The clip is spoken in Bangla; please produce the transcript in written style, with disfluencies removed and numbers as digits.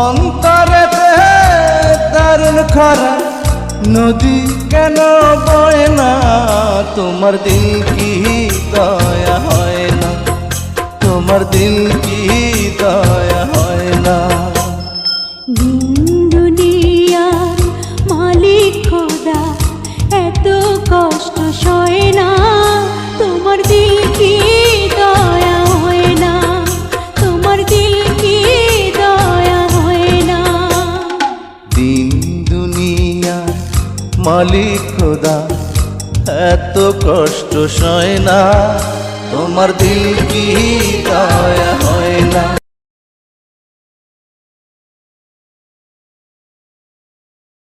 অন্তরেতে দারুণ খরা, নদী কেন বয় না? তোমার দিল কি দয়া হয় না? তোমার দিল কি দয়া হয় না? দিন দুনিয়ার মালিক খোদা এত কষ্ট সয় না, তোমার দিল কি দয়া হয় না? তোমার দিল কি দয়া হয় না? দিন দুনিয়ার মালিক খোদা এত কষ্ট সয় না, তোমার দিল কি দয়া